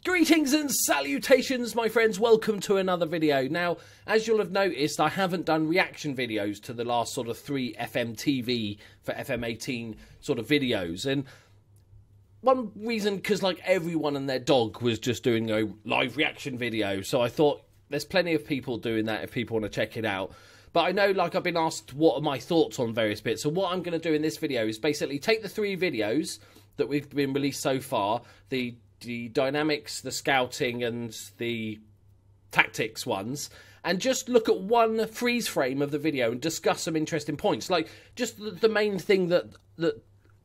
Greetings and salutations, my friends. Welcome to another video. Now, as you'll have noticed, I haven't done reaction videos to the last sort of 3 FMTV for FM18 sort of videos. And one reason, because like everyone and their dog was just doing a live reaction video. So I thought there's plenty of people doing that if people want to check it out. But I know, like, I've been asked what are my thoughts on various bits. So what I'm going to do in this video is basically take the 3 videos that we've been released so far, the dynamics, the scouting, and the tactics ones, and just look at one freeze frame of the video and discuss some interesting points. Like, just the main thing that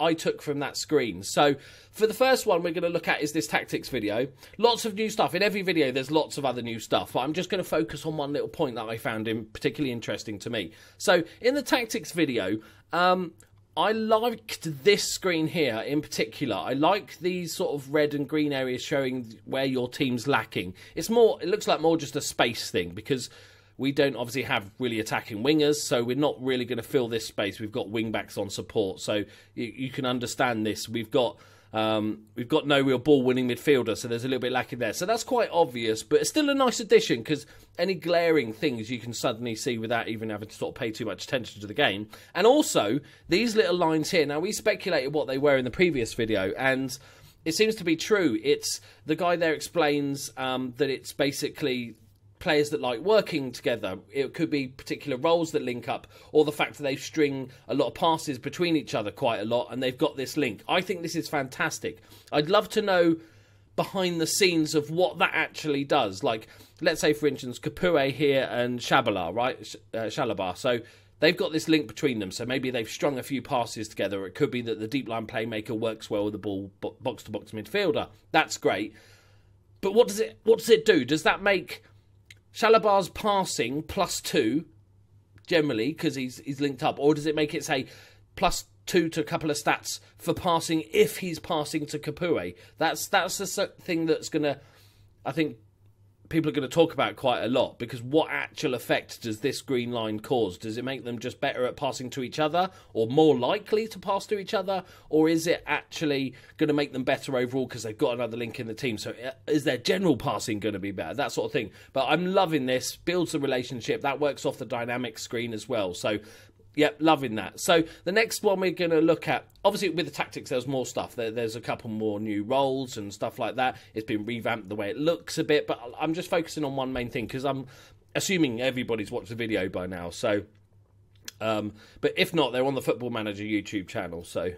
I took from that screen. So, for the first one we're going to look at is this tactics video. Lots of new stuff. In every video there's lots of other new stuff, but I'm just going to focus on one little point that I found particularly interesting to me. So, in the tactics video, I liked this screen here in particular. I like these sort of red and green areas showing where your team's lacking. It looks like more just a space thing because we don't obviously have really attacking wingers, so we're not really going to fill this space. We've got wing backs on support, so you can understand this. We've got no real ball-winning midfielder, so there's a little bit lacking there. So that's quite obvious, but it's still a nice addition because any glaring things you can suddenly see without even having to sort of pay too much attention to the game. And also, these little lines here. Now, we speculated what they were in the previous video, and it seems to be true. It's the guy there explains that it's basically players that like working together. It could be particular roles that link up, or the fact that they string a lot of passes between each other quite a lot, and they've got this link. I think this is fantastic. I'd love to know behind the scenes of what that actually does. Like, let's say, for instance, Capoue here and Shabala, right? Shalabar. So they've got this link between them. So maybe they've strung a few passes together. Or it could be that the deep line playmaker works well with the ball box-to-box midfielder. That's great. But what does it do? Does that make Shalabar's passing +2 generally because he's linked up, or does it make it say +2 to a couple of stats for passing if he's passing to Capoue? That's the thing that's gonna, I think, people are going to talk about quite a lot, because what actual effect does this green line cause? Does it make them just better at passing to each other, or more likely to pass to each other, or is it actually going to make them better overall because they've got another link in the team? So is their general passing going to be better? That sort of thing. But I'm loving this. Builds the relationship. That works off the dynamic screen as well. So yep, loving that. So the next one we're going to look at, obviously with the tactics there's more stuff. There's a couple more new roles and stuff like that. It's been revamped the way it looks a bit, but I'm just focusing on one main thing because I'm assuming everybody's watched the video by now. So, but if not, they're on the Football Manager YouTube channel. So,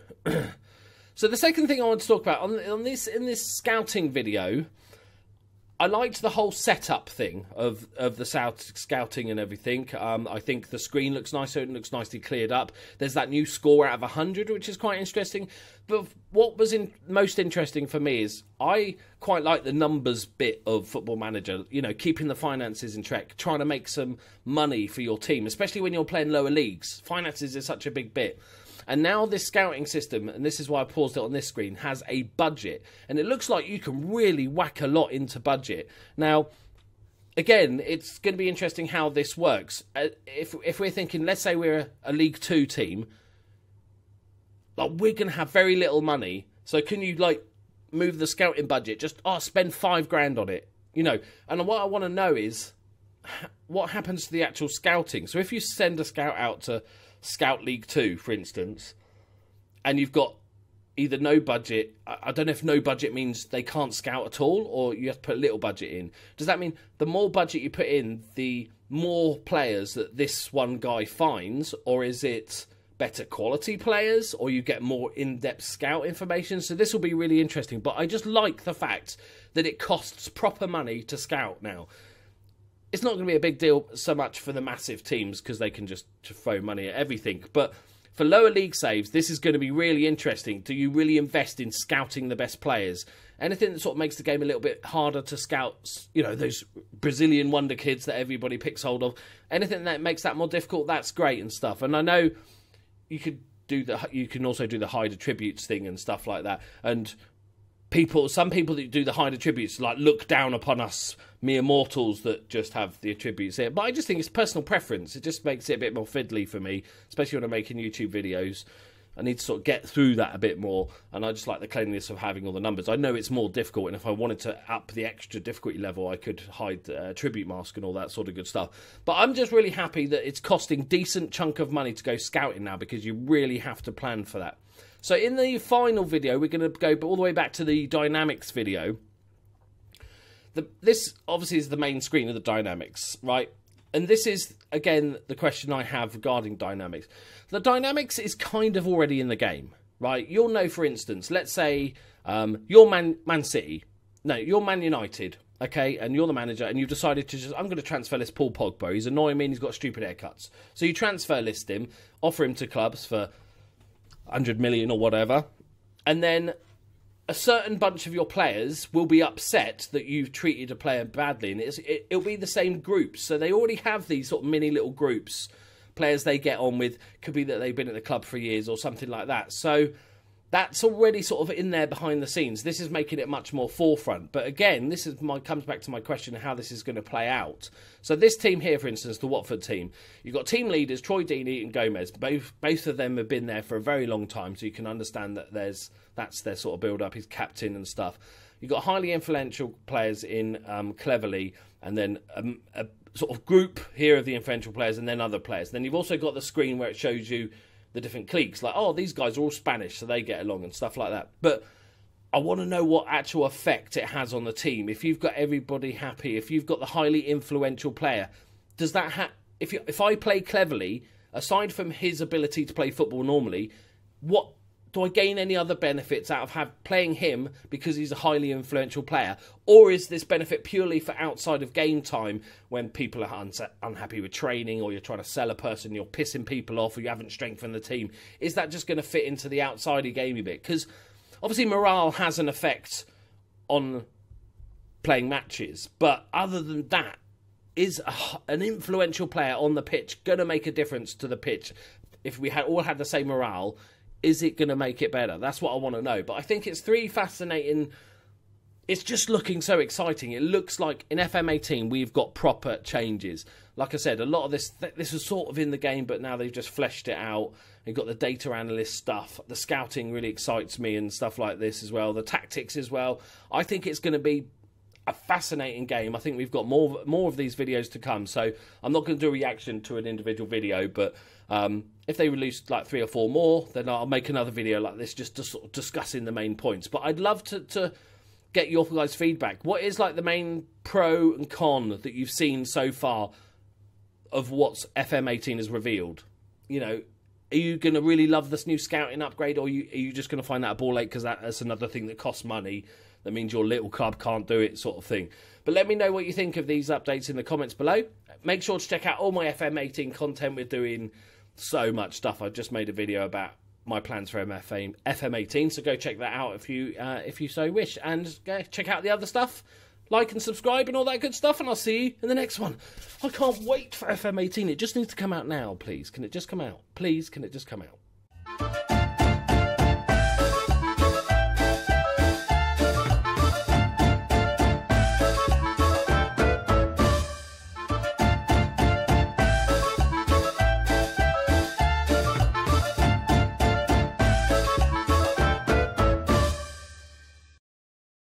so the second thing I want to talk about in this scouting video, I liked the whole setup thing of the scouting and everything. I think the screen looks nicer. It looks nicely cleared up. There's that new score out of 100, which is quite interesting. But what was most interesting for me is I quite like the numbers bit of Football Manager. You know, keeping the finances in check, trying to make some money for your team, especially when you're playing lower leagues. Finances is such a big bit. And now this scouting system, and this is why I paused it on this screen, has a budget. And it looks like you can really whack a lot into budget. Now, again, it's going to be interesting how this works. If we're thinking, let's say we're a League 2 team, like, we're going to have very little money. So can you, like, move the scouting budget? Just, spend $5,000 on it. You know, and what I want to know is what happens to the actual scouting. So if you send a scout out to Scout League 2, for instance, and you've got either no budget, I don't know if no budget means they can't scout at all, or you have to put a little budget in. Does that mean the more budget you put in, the more players that this one guy finds, or is it better quality players, or you get more in-depth scout information? So this will be really interesting, but I just like the fact that it costs proper money to scout now. It's not going to be a big deal so much for the massive teams because they can just throw money at everything. But for lower league saves, this is going to be really interesting. Do you really invest in scouting the best players? Anything that sort of makes the game a little bit harder to scout, you know, those Brazilian wonder kids that everybody picks hold of. Anything that makes that more difficult, that's great and stuff. And I know you can also do the hide attributes thing and stuff like that. And some people that do the hide attributes like look down upon us mere mortals that just have the attributes here. But I just think it's personal preference. It just makes it a bit more fiddly for me, especially when I'm making YouTube videos. I need to sort of get through that a bit more, and I just like the cleanliness of having all the numbers. I know it's more difficult, and if I wanted to up the extra difficulty level, I could hide tribute mask and all that sort of good stuff. But I'm just really happy that it's costing decent chunk of money to go scouting now, because you really have to plan for that. So in the final video, we're going to go all the way back to the dynamics video. This obviously is the main screen of the dynamics, right? And this is, again, the question I have regarding dynamics. The dynamics is kind of already in the game, right? You'll know, for instance, let's say you're Man City. No, you're Man United, okay? And you're the manager, and you've decided to I'm going to transfer list Paul Pogba. He's annoying me and he's got stupid haircuts. So you transfer list him, offer him to clubs for 100 million or whatever, and then a certain bunch of your players will be upset that you've treated a player badly, and it'll be the same groups. So they already have these sort of mini little groups, players they get on with. Could be that they've been at the club for years or something like that. So that's already sort of in there behind the scenes. This is making it much more forefront. But again, this is comes back to my question of how this is going to play out. So this team here, for instance, the Watford team, you've got team leaders Troy Deeney and Gomez. Both of them have been there for a very long time, so you can understand that that's their sort of build-up. He's captain and stuff. You've got highly influential players in Cleverly, and then a sort of group here of the influential players, and then other players. Then you've also got the screen where it shows you the different cliques, like, oh, these guys are all Spanish, so they get along and stuff like that. But I want to know what actual effect it has on the team. If you've got everybody happy, if you've got the highly influential player, does that if I play Cleverly, aside from his ability to play football normally, what do I gain any other benefits out of playing him because he's a highly influential player? Or is this benefit purely for outside of game time when people are unhappy with training, or you're trying to sell a person, you're pissing people off, or you haven't strengthened the team? Is that just going to fit into the outside gamey bit? Because obviously morale has an effect on playing matches. But other than that, is an influential player on the pitch going to make a difference to the pitch? If we all had the same morale, is it going to make it better? That's what I want to know. But I think it's three fascinating. It's just looking so exciting. It looks like in FM18 we've got proper changes. Like I said, a lot of this was sort of in the game, but now they've just fleshed it out. You've got the data analyst stuff. The scouting really excites me and stuff like this as well. The tactics as well. I think it's going to be a fascinating game. I think we've got more of these videos to come. So I'm not going to do a reaction to an individual video, but if they release like 3 or 4 more, then I'll make another video like this just to sort of discussing the main points. But I'd love to get your guys' feedback. What is like the main pro and con that you've seen so far of what FM18 has revealed? You know, are you going to really love this new scouting upgrade, or are you just going to find that a ball ache because that's another thing that costs money? That means your little club can't do it, sort of thing. But let me know what you think of these updates in the comments below. Make sure to check out all my FM18 content. We're doing so much stuff. I've just made a video about my plans for FM18, so go check that out if you so wish. And check out the other stuff. Like and subscribe and all that good stuff, and I'll see you in the next one. I can't wait for FM18. It just needs to come out now, please. Can it just come out? Please, can it just come out?